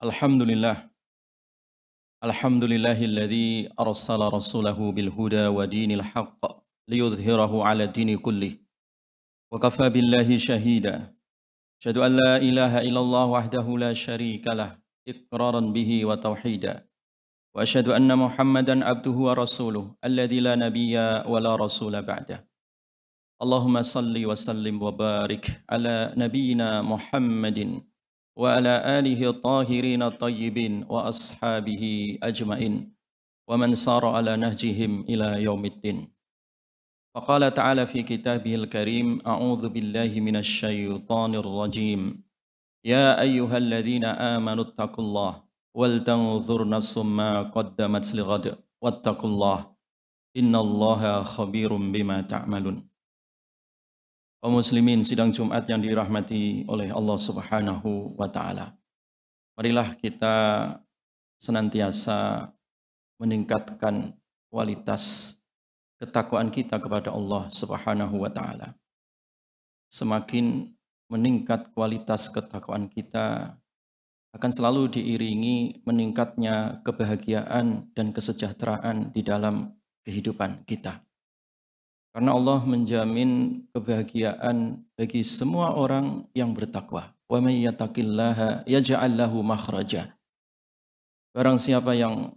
Alhamdulillah, alhamdulillahilladzi arsala rasulahu bil huda wa dinil haqq liyudhhirahu ala dini kullih wa kafa billahi shahida. Asyhadu an la ilaha illallah wahdahu la syarika lah iqraran bihi wa tauhida. Wa asyhadu anna Muhammadan abduhu wa rasuluh alladzi la nabiyya wa la rasula ba'dah. Allahumma salli wa sallim wa barik ala nabiyyina Muhammadin wa ala alihi tahirin tayyibin wa ashabihi ajmain wa man sara ala nahjihim ila yaumiddin. Faqala ta'ala fi kitabihil karim a'udzu billahi minasy syaithanir rajim. Ya ayyuhalladzina amanu taqullaha wal tanzur nafsum ma qaddamat lighad wattaqullaha innallaha khabirum bima ta'malun. Kaum muslimin sidang Jumat yang dirahmati oleh Allah Subhanahu wa taala. Marilah kita senantiasa meningkatkan kualitas ketakwaan kita kepada Allah Subhanahu wa taala. Semakin meningkat kualitas ketakwaan kita akan selalu diiringi meningkatnya kebahagiaan dan kesejahteraan di dalam kehidupan kita. Karena Allah menjamin kebahagiaan bagi semua orang yang bertakwa. Wa may yattaqillaha yaj'al lahu makhraja. Barang siapa yang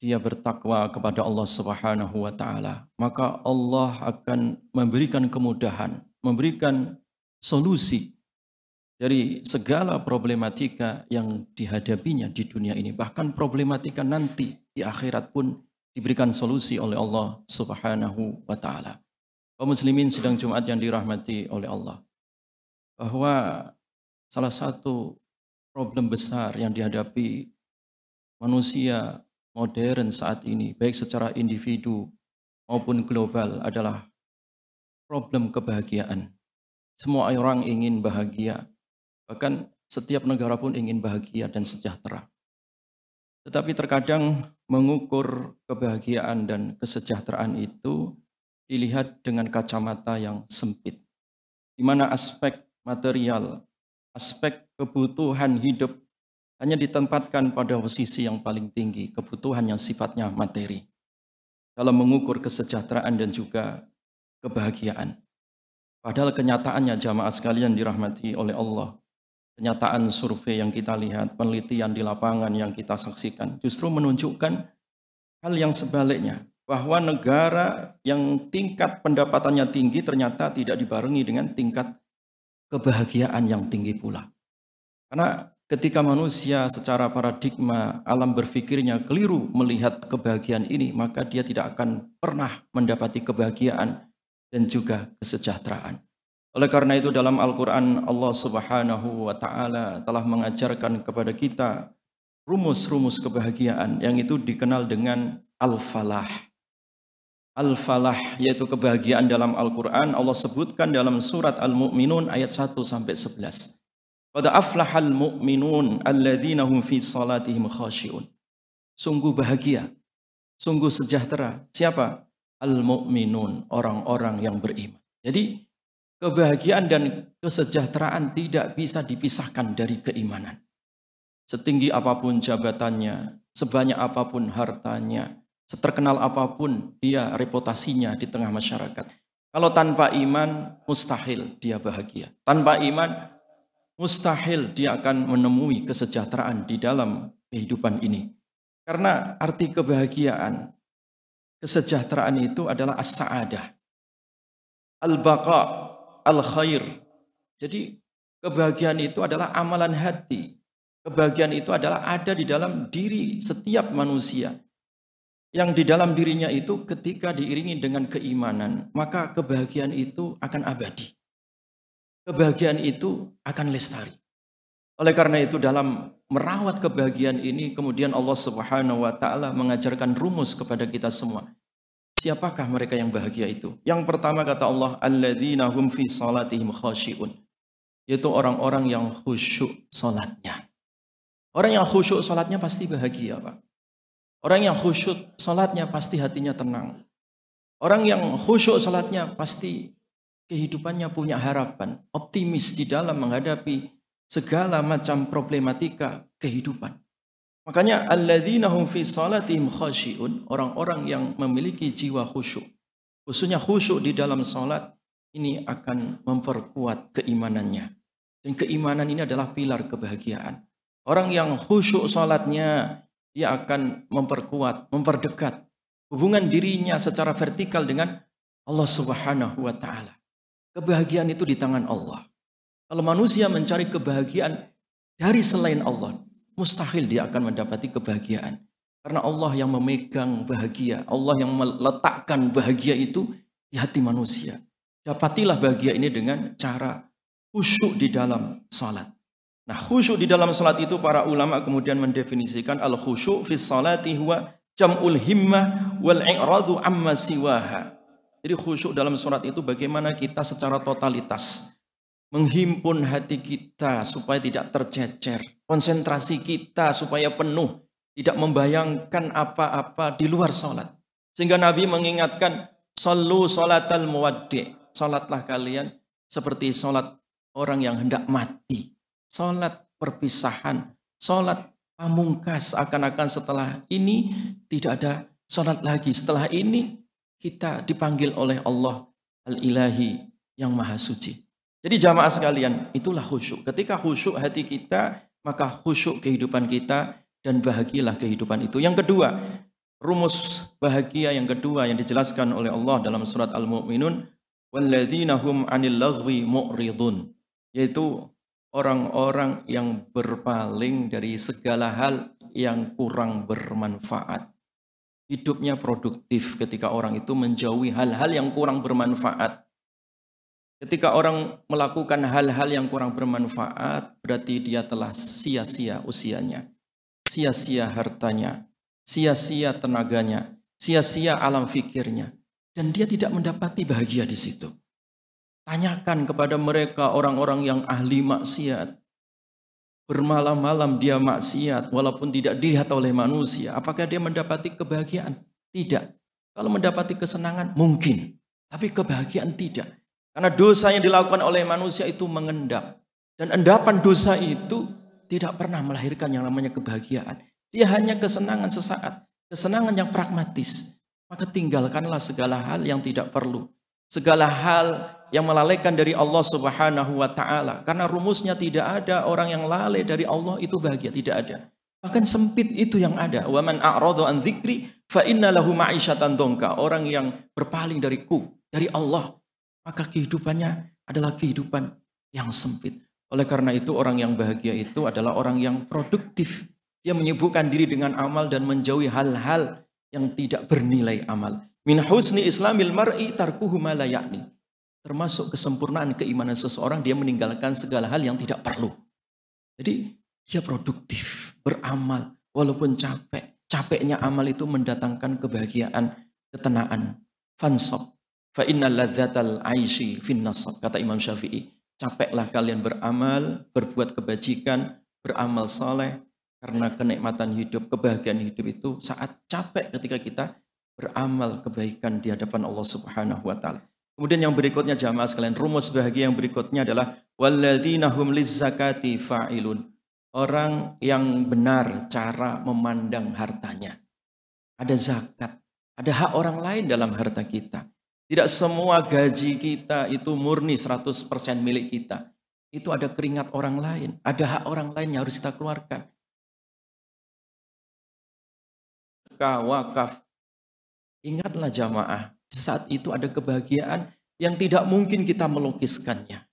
dia bertakwa kepada Allah Subhanahu wa taala, maka Allah akan memberikan kemudahan, memberikan solusi dari segala problematika yang dihadapinya di dunia ini. Bahkan problematika nanti di akhirat pun diberikan solusi oleh Allah Subhanahu wa taala. Kaum muslimin sidang Jumat yang dirahmati oleh Allah, bahwa salah satu problem besar yang dihadapi manusia modern saat ini, baik secara individu maupun global, adalah problem kebahagiaan. Semua orang ingin bahagia, bahkan setiap negara pun ingin bahagia dan sejahtera. Tetapi terkadang mengukur kebahagiaan dan kesejahteraan itu dilihat dengan kacamata yang sempit, di mana aspek material, aspek kebutuhan hidup hanya ditempatkan pada posisi yang paling tinggi, kebutuhan yang sifatnya materi, dalam mengukur kesejahteraan dan juga kebahagiaan. Padahal kenyataannya jamaah sekalian dirahmati oleh Allah, kenyataan survei yang kita lihat, penelitian di lapangan yang kita saksikan, justru menunjukkan hal yang sebaliknya, bahwa negara yang tingkat pendapatannya tinggi ternyata tidak dibarengi dengan tingkat kebahagiaan yang tinggi pula. Karena ketika manusia secara paradigma alam berpikirnya keliru melihat kebahagiaan ini, maka dia tidak akan pernah mendapati kebahagiaan dan juga kesejahteraan. Oleh karena itu dalam Al-Quran Allah Subhanahu wa ta'ala telah mengajarkan kepada kita rumus-rumus kebahagiaan yang itu dikenal dengan Al-Falah. Al-Falah yaitu kebahagiaan dalam Al-Quran Allah sebutkan dalam surat Al-Mu'minun ayat 1-11. Qad aflahal mu'minun alladzina hum fi salatihim khashi'un. Sungguh bahagia, sungguh sejahtera. Siapa? Al-mu'minun, orang-orang yang beriman. Jadi kebahagiaan dan kesejahteraan tidak bisa dipisahkan dari keimanan. Setinggi apapun jabatannya, sebanyak apapun hartanya, seterkenal apapun dia reputasinya di tengah masyarakat, kalau tanpa iman mustahil dia bahagia. Tanpa iman mustahil dia akan menemui kesejahteraan di dalam kehidupan ini. Karena arti kebahagiaan, kesejahteraan itu adalah as-sa'adah, al-baqa, al-khair. Jadi kebahagiaan itu adalah amalan hati. Kebahagiaan itu adalah ada di dalam diri setiap manusia. Yang di dalam dirinya itu ketika diiringi dengan keimanan, maka kebahagiaan itu akan abadi. Kebahagiaan itu akan lestari. Oleh karena itu dalam merawat kebahagiaan ini, kemudian Allah Subhanahu wa ta'ala mengajarkan rumus kepada kita semua. Siapakah mereka yang bahagia itu? Yang pertama kata Allah, alladzina hum fi salatihim khashi'un. Yaitu orang-orang yang khusyuk salatnya. Orang yang khusyuk salatnya pasti bahagia, Pak. Orang yang khusyuk salatnya pasti hatinya tenang. Orang yang khusyuk salatnya pasti kehidupannya punya harapan, optimis di dalam menghadapi segala macam problematika kehidupan. Makanya alladzina hum fi salatihim khashi'un, orang-orang yang memiliki jiwa khusyuk. Khususnya khusyuk di dalam salat ini akan memperkuat keimanannya. Dan keimanan ini adalah pilar kebahagiaan. Orang yang khusyuk salatnya, dia akan memperkuat, memperdekat hubungan dirinya secara vertikal dengan Allah Subhanahu wa taala. Kebahagiaan itu di tangan Allah. Kalau manusia mencari kebahagiaan dari selain Allah, mustahil dia akan mendapati kebahagiaan. Karena Allah yang memegang bahagia, Allah yang meletakkan bahagia itu di hati manusia. Dapatilah bahagia ini dengan cara khusyuk di dalam salat. Nah, khusyuk di dalam salat itu para ulama kemudian mendefinisikan al-khusyuk fi salati huwa jam'ul himmah wal i'radu amma siwaha. Jadi khusyuk dalam salat itu bagaimana kita secara totalitas menghimpun hati kita supaya tidak tercecer, konsentrasi kita supaya penuh, tidak membayangkan apa-apa di luar salat. Sehingga Nabi mengingatkan, sallu salatal muwaddi', salatlah kalian seperti salat orang yang hendak mati. Salat perpisahan, salat pamungkas, akan-akan setelah ini tidak ada salat lagi. Setelah ini kita dipanggil oleh Allah Al-Ilahi yang Maha Suci. Jadi jamaah sekalian, itulah khusyuk. Ketika khusyuk hati kita, maka khusyuk kehidupan kita dan bahagialah kehidupan itu. Yang kedua, rumus bahagia yang kedua yang dijelaskan oleh Allah dalam surat Al-Mu'minun, walladzina hum 'anil laghwi mu'ridun, yaitu orang-orang yang berpaling dari segala hal yang kurang bermanfaat. Hidupnya produktif ketika orang itu menjauhi hal-hal yang kurang bermanfaat. Ketika orang melakukan hal-hal yang kurang bermanfaat, berarti dia telah sia-sia usianya, sia-sia hartanya, sia-sia tenaganya, sia-sia alam fikirnya. Dan dia tidak mendapati bahagia di situ. Tanyakan kepada mereka orang-orang yang ahli maksiat. Bermalam-malam dia maksiat walaupun tidak dilihat oleh manusia. Apakah dia mendapati kebahagiaan? Tidak. Kalau mendapati kesenangan mungkin. Tapi kebahagiaan tidak. Karena dosa yang dilakukan oleh manusia itu mengendap. Dan endapan dosa itu tidak pernah melahirkan yang namanya kebahagiaan. Dia hanya kesenangan sesaat. Kesenangan yang pragmatis. Maka tinggalkanlah segala hal yang tidak perlu. Segala hal yang melalaikan dari Allah Subhanahu wa ta'ala. Karena rumusnya tidak ada orang yang lalai dari Allah itu bahagia. Tidak ada. Bahkan sempit itu yang ada. Wa man a'radu an dzikri fa inna lahu ma'isyatan dongka. Orang yang berpaling dariku, dari Allah, maka kehidupannya adalah kehidupan yang sempit. Oleh karena itu orang yang bahagia itu adalah orang yang produktif. Dia menyibukkan diri dengan amal dan menjauhi hal-hal yang tidak bernilai amal. Min husni islamil mar'i tarkuhu ma la ya'ni. Termasuk kesempurnaan keimanan seseorang, dia meninggalkan segala hal yang tidak perlu. Jadi dia produktif, beramal walaupun capek. Capeknya amal itu mendatangkan kebahagiaan, ketenangan. Fansab fa innal ladzatal 'aisyi fin nasab, kata Imam Syafi'i. Capeklah kalian beramal, berbuat kebajikan, beramal saleh, karena kenikmatan hidup, kebahagiaan hidup itu saat capek ketika kita beramal kebaikan di hadapan Allah Subhanahu wa taala. Kemudian yang berikutnya jamaah sekalian, rumus bahagia yang berikutnya adalah walladzina hum lizzakati fa'ilun. Orang yang benar cara memandang hartanya. Ada zakat, ada hak orang lain dalam harta kita. Tidak semua gaji kita itu murni 100% milik kita. Itu ada keringat orang lain, ada hak orang lain yang harus kita keluarkan. Wakaf. Ingatlah jamaah, saat itu ada kebahagiaan yang tidak mungkin kita melukiskannya.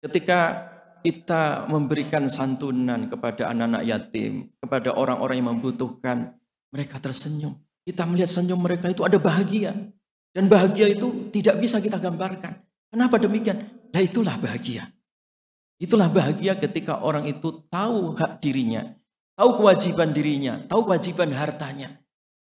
Ketika kita memberikan santunan kepada anak-anak yatim, kepada orang-orang yang membutuhkan, mereka tersenyum. Kita melihat senyum mereka itu ada bahagia. Dan bahagia itu tidak bisa kita gambarkan. Kenapa demikian? Nah itulah bahagia. Itulah bahagia ketika orang itu tahu hak dirinya, tahu kewajiban dirinya, tahu kewajiban hartanya.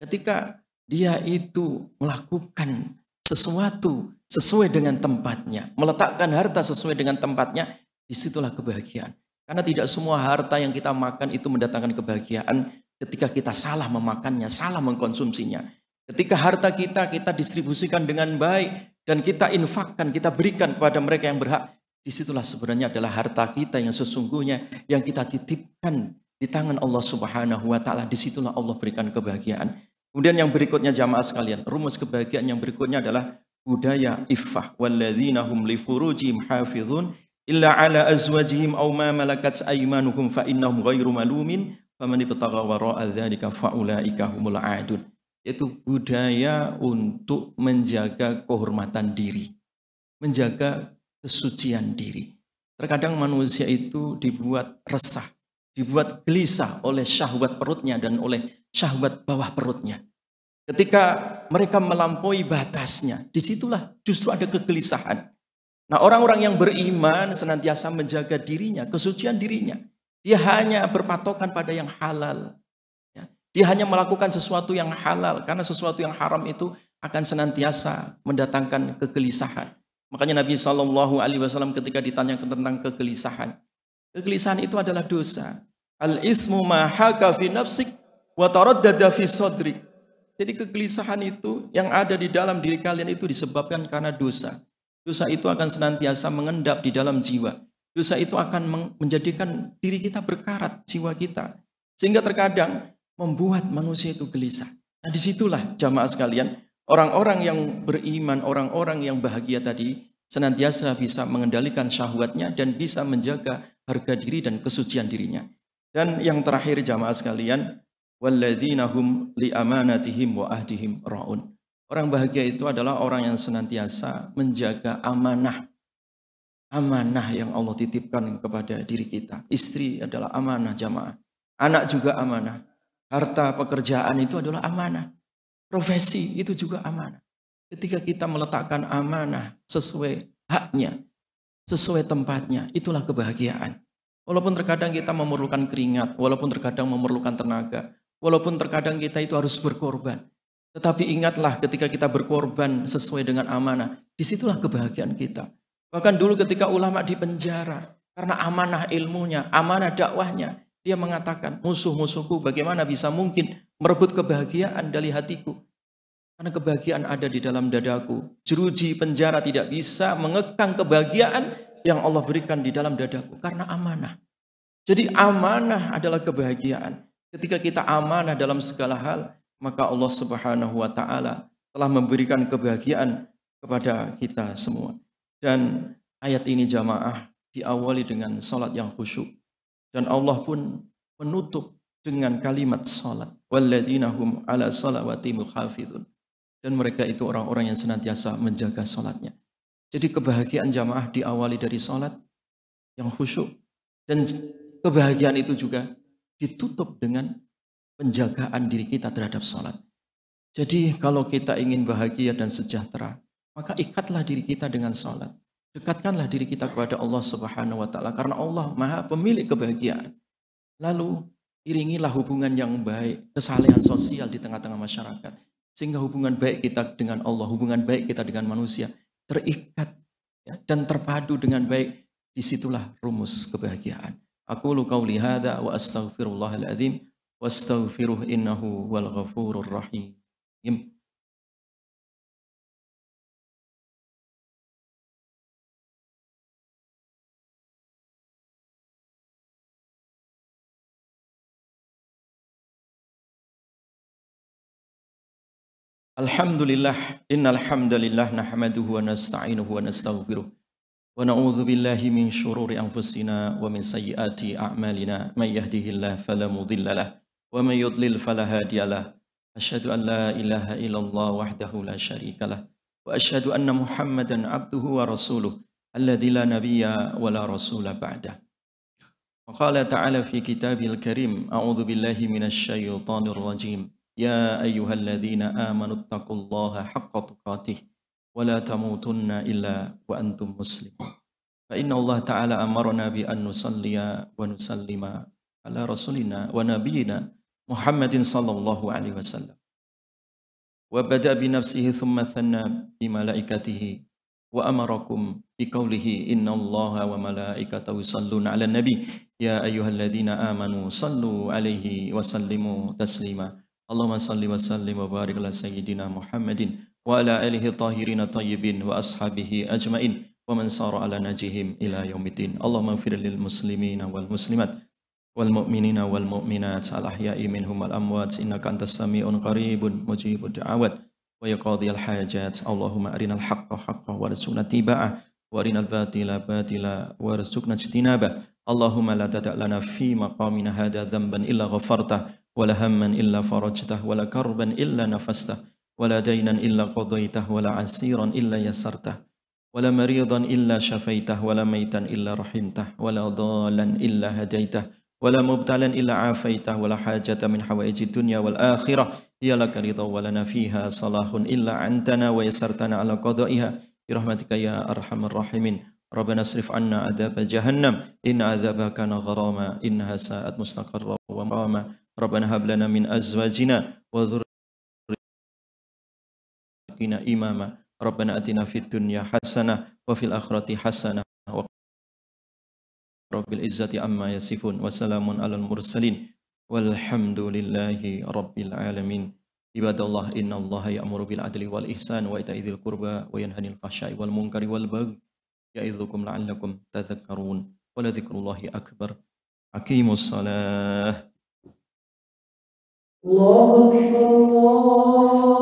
Ketika dia itu melakukan sesuatu sesuai dengan tempatnya, meletakkan harta sesuai dengan tempatnya, disitulah kebahagiaan. Karena tidak semua harta yang kita makan itu mendatangkan kebahagiaan ketika kita salah memakannya, salah mengkonsumsinya. Ketika harta kita distribusikan dengan baik dan kita infakkan, kita berikan kepada mereka yang berhak, Disitulah sebenarnya adalah harta kita yang sesungguhnya yang kita titipkan di tangan Allah Subhanahu wa taala. Disitulah Allah berikan kebahagiaan. Kemudian yang berikutnya jamaah sekalian, rumus kebahagiaan yang berikutnya adalah budaya iffah. Walladzina hum li furujihim hafizun illa ala azwajihim aw ma malakat aymanuhum fa innahum ghairu malumin faman ibtagha wara'a dzalika fa ulaika humul aadun. Yaitu budaya untuk menjaga kehormatan diri, menjaga kesucian diri. Terkadang manusia itu dibuat resah, dibuat gelisah oleh syahwat perutnya dan oleh syahwat bawah perutnya. Ketika mereka melampaui batasnya, disitulah justru ada kegelisahan. Nah, orang-orang yang beriman senantiasa menjaga dirinya, kesucian dirinya. Dia hanya berpatokan pada yang halal. Ya. Dia hanya melakukan sesuatu yang halal, karena sesuatu yang haram itu akan senantiasa mendatangkan kegelisahan. Makanya Nabi SAW ketika ditanyakan tentang kegelisahan, kegelisahan itu adalah dosa. Al-ismu ma haka fi nafsik wa taraddada fi sadrik. Jadi kegelisahan itu yang ada di dalam diri kalian itu disebabkan karena dosa. Dosa itu akan senantiasa mengendap di dalam jiwa. Dosa itu akan menjadikan diri kita berkarat, jiwa kita. Sehingga terkadang membuat manusia itu gelisah. Nah, disitulah jamaah sekalian, orang-orang yang beriman, orang-orang yang bahagia tadi senantiasa bisa mengendalikan syahwatnya dan bisa menjaga harga diri dan kesucian dirinya. Dan yang terakhir jamaah sekalian, walladzina hum li amanatihim wa ahdihim raun. Orang bahagia itu adalah orang yang senantiasa menjaga amanah. Amanah yang Allah titipkan kepada diri kita. Istri adalah amanah jamaah. Anak juga amanah. Harta pekerjaan itu adalah amanah. Profesi itu juga amanah. Ketika kita meletakkan amanah sesuai haknya, sesuai tempatnya, itulah kebahagiaan. Walaupun terkadang kita memerlukan keringat, walaupun terkadang memerlukan tenaga, walaupun terkadang kita itu harus berkorban. Tetapi ingatlah ketika kita berkorban sesuai dengan amanah, disitulah kebahagiaan kita. Bahkan dulu ketika ulama di penjara, karena amanah ilmunya, amanah dakwahnya, dia mengatakan, musuh-musuhku bagaimana bisa mungkin merebut kebahagiaan dari hatiku. Karena kebahagiaan ada di dalam dadaku. Jeruji penjara tidak bisa mengekang kebahagiaan yang Allah berikan di dalam dadaku. Karena amanah. Jadi amanah adalah kebahagiaan. Ketika kita amanah dalam segala hal, maka Allah Subhanahu wa taala telah memberikan kebahagiaan kepada kita semua. Dan ayat ini jamaah diawali dengan salat yang khusyuk. Dan Allah pun menutup dengan kalimat salat. Walladzina hum ala salawatihim hafizun. Dan mereka itu orang-orang yang senantiasa menjaga salatnya. Jadi kebahagiaan jamaah diawali dari salat yang khusyuk. Dan kebahagiaan itu juga ditutup dengan penjagaan diri kita terhadap salat. Jadi kalau kita ingin bahagia dan sejahtera, maka ikatlah diri kita dengan salat. Dekatkanlah diri kita kepada Allah Subhanahu wa taala karena Allah Maha pemilik kebahagiaan. Lalu iringilah hubungan yang baik, kesalehan sosial di tengah-tengah masyarakat. Sehingga hubungan baik kita dengan Allah, hubungan baik kita dengan manusia terikat ya, dan terpadu dengan baik. Disitulah rumus kebahagiaan. Aqulu qauli hadza wa astaghfirullahal adzim wastaghfiruh innahu wal ghafurur rahim. Alhamdulillah, innal hamdalillah nahmaduhu wa nasta'inuhu wa nastaghfiruh. Wa na'udzu billahi min syururi anfusina wa min sayyiati a'malina. May yahdihillahu fala mudhillalah wa may yudlil fala hadiyalah. Asyhadu an la ilaha illallah wahdahu la syarikalah wa asyhadu anna Muhammadan abduhu wa rasuluh alladzi la nabiyya wa la rasula ba'dah. Wa qala ta'ala fi kitabil karim a'udzu billahi minasy syaithanir rajim. يا أيها الذين آمنوا اتقوا الله حق تقاته ولا تموتن إلا وأنتم مسلمون فإن الله تعالى أمرنا بأن نصلي ونسلم على رسولنا ونبينا محمد صلى الله عليه وسلم وبدأ بنفسه ثم ثنى بملائكته وأمركم بقوله إن الله وملائكته يصلون على النبي يا أيها الذين آمنوا صلوا عليه وسلموا تسليما Allahumma salli wa sallim wa barik ala sayyidina Muhammadin wa ala alihi tahirin tayyibin wa ashabihi ajmain ومن سار على نهجهم إلى يوم الدين. اللهم اغفر للمسلمين والمسلمات والمؤمنين والمؤمنات الأحياء منهم والأموات إنك أنت السميع قريب مجيب الدعوات ويا قاضي الحاجات. اللهم أرنا الحق حقا وارزقنا اتباعه وأرنا الباطل باطلا وارزقنا اجتنابه. اللهم لا تدع لنا في مقامنا هذا ذنبا إلا غفرته ولا هما إلا فرجته ولا كربا إلا نفسته ولا دينا إلا قضيته ولا عسيرا إلا يسرته ولا مريضا إلا شفيته ولا ميتا إلا رحمته ولا ضالا إلا هديته ولا مبتلا إلا عافيته ولا حاجة من حوائج الدنيا والآخرة هي لك رضا ولنا فيها صلاح إلا عنتنا ويسرتنا على قضائها برحمتك يا أرحم الراحمين. ربنا اصرف عنا عذاب جهنم إن عذابها كان غراما إنها ساءت مستقرا ومقاما. ربنا هب لنا من أزواجنا وذرياتنا إماما ربنا أتنا في الدنيا حسنة وفي الآخرة حسنة رب العزة عما يصفون وسلام على المرسلين والحمد لله رب العالمين. عباد الله إن الله يأمر بالعدل والإحسان وإيتاء ذي القربى وينهى عن الفحشاء والمنكر والبغي يعظكم لعلكم تذكرون ولذكر الله أكبر. أقيموا الصلاة. الله أكبر الله